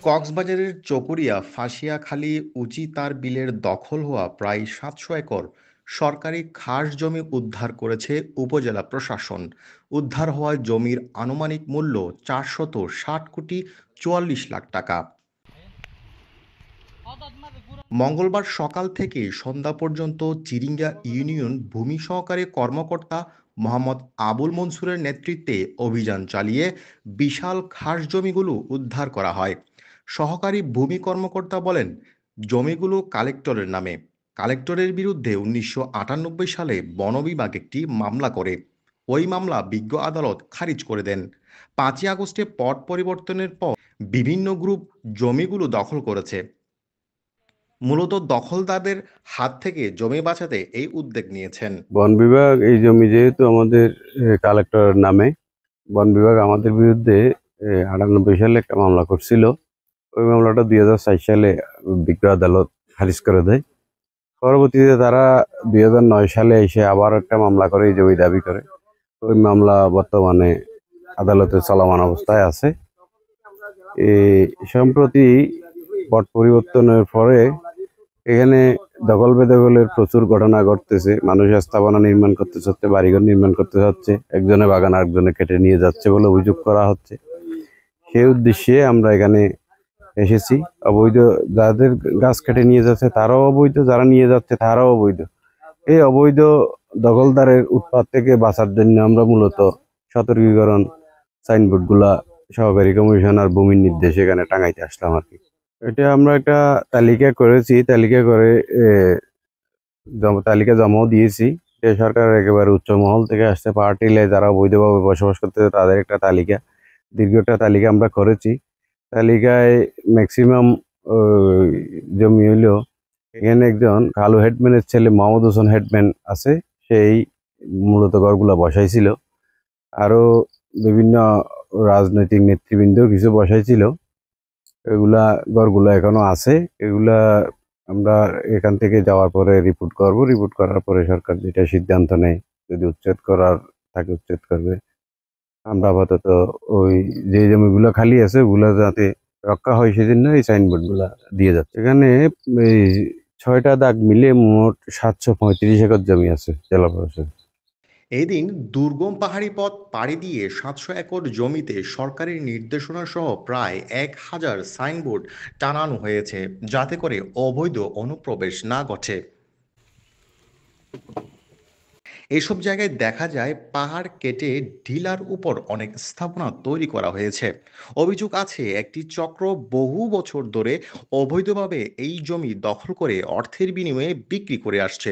কক্সবাজারের চকরিয়া ফাঁসিয়াখালী উচিতার বিলের দখল হওয়া প্রায় ৭০০ একর সরকারি খাস জমি উদ্ধার করেছে উপজেলা প্রশাসন। উদ্ধার হওয়া জমির আনুমানিক মূল্য ৪৬০ কোটি ৪৪ লাখ টাকা। মঙ্গলবার সকাল থেকে সন্ধ্যা পর্যন্ত চিরিঙ্গা ইউনিয়ন ভূমি সহকারী কর্মকর্তা মোহাম্মদ আবুল মনসুরের নেতৃত্বে অভিযান চালিয়ে বিশাল খাস জমিগুলো উদ্ধার করা হয়। সহকারী ভূমি কর্মকর্তা বলেন, জমিগুলো কালেক্টরের নামে। কালেক্টরের বিরুদ্ধে ১৯৯৮ সালে বন বিভাগ একটি মামলা করে। ওই মামলা বিজ্ঞ আদালত খারিজ করে দেন। ৫ই আগস্টে পট পরিবর্তনের পর বিভিন্ন গ্রুপ জমিগুলো দখল করেছে। মূলত দখলদারদের হাত থেকে জমি বাঁচাতে এই উদ্যোগ নিয়েছেন। বন বিভাগ এই জমি যেহেতু আমাদের কালেক্টরের নামে, বন বিভাগ আমাদের বিরুদ্ধে ৯৮ সালে একটা মামলা করছিল। ওই মামলাটা ২০০৪ সালে বিজ্ঞ আদালত খারিজ করে দেয়। পরবর্তীতে তারা ২০০৯ সালে এসে আবার একটা মামলা করে এই জমি দাবি করে। ওই মামলা বর্তমানে আদালতে চলমান অবস্থায় আছে। এই সম্প্রতি পট পরিবর্তনের পরে এখানে দখল বেদখলের প্রচুর ঘটনা ঘটতেছে। মানুষ স্থাপনা নির্মাণ করতে চাচ্ছে, বাড়িঘর নির্মাণ করতে চাচ্ছে, একজনে বাগান আরেকজনে কেটে নিয়ে যাচ্ছে বলে অভিযোগ করা হচ্ছে। সেই উদ্দেশ্যে আমরা এখানে এসেছি। অবৈধ যাদের গাছ কেটে নিয়ে যাচ্ছে তারাও অবৈধ, যারা নিয়ে যাচ্ছে তারাও অবৈধ। এই অবৈধ দখলদারের উৎপাত থেকে বাঁচার জন্য আমরা মূলত সতর্কীকরণ সাইনবোর্ডগুলা সহকারী কমিশনার ভূমির নির্দেশে এখানে টাঙাইতে আসলাম আর কি। এটা আমরা একটা তালিকা করেছি, তালিকা করে তালিকা জমাও দিয়েছি। সরকারের একেবারে উচ্চ মহল থেকে আসছে, পার্টিলে যারা অবৈধভাবে বসবাস করতেছে তাদের একটা তালিকা, দীর্ঘ একটা তালিকা আমরা করেছি। তালিকায় ম্যাক্সিমাম জমি হইলেও এখানে একজন কালু হেডম্যানের ছেলে মোহাম্মদ হোসেন হেডম্যান আছে, সেই মূলত ঘরগুলা বসাইছিল। আরও বিভিন্ন রাজনৈতিক নেতৃবৃন্দ কিছু বসাইছিল। এগুলা ঘরগুলো এখনো আছে। এগুলা আমরা এখান থেকে যাওয়ার পরে রিপোর্ট করব। রিপোর্ট করার পরে সরকার যেটা সিদ্ধান্ত নেয়, যদি উচ্ছেদ করার থাকে উচ্ছেদ করবে। আমরা আপাতত ওই যে জমিগুলো খালি আছে ওগুলো যাতে রক্ষা হয় সেজন্য এই সাইনবোর্ডগুলা দিয়ে যাচ্ছে। এখানে এই ৬টা দাগ মিলে মোট ৭৩৫ একর জমি আছে জেলা প্রশাসন। এই দিন দুর্গম পাহাড়ি পথ পাড়ি দিয়ে ৭০০ একর জমিতে সরকারি নির্দেশনা সহ প্রায় ১,০০০ সাইনবোর্ড টানানো হয়েছে, যাতে করে অবৈধ অনুপ্রবেশ না ঘটে। এসব জায়গায় দেখা যায় পাহাড় কেটে টিলার উপর অনেক স্থাপনা তৈরি করা হয়েছে। অভিযোগ আছে একটি চক্র বহু বছর ধরে অবৈধভাবে এই জমি দখল করে অর্থের বিনিময়ে বিক্রি করে আসছে।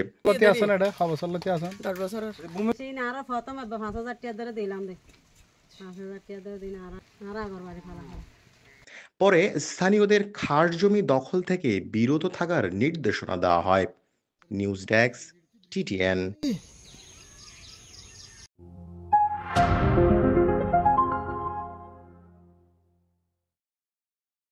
পরে স্থানীয়দের খাস জমি দখল থেকে বিরত থাকার নির্দেশনা দেওয়া হয়। News desk, TTN।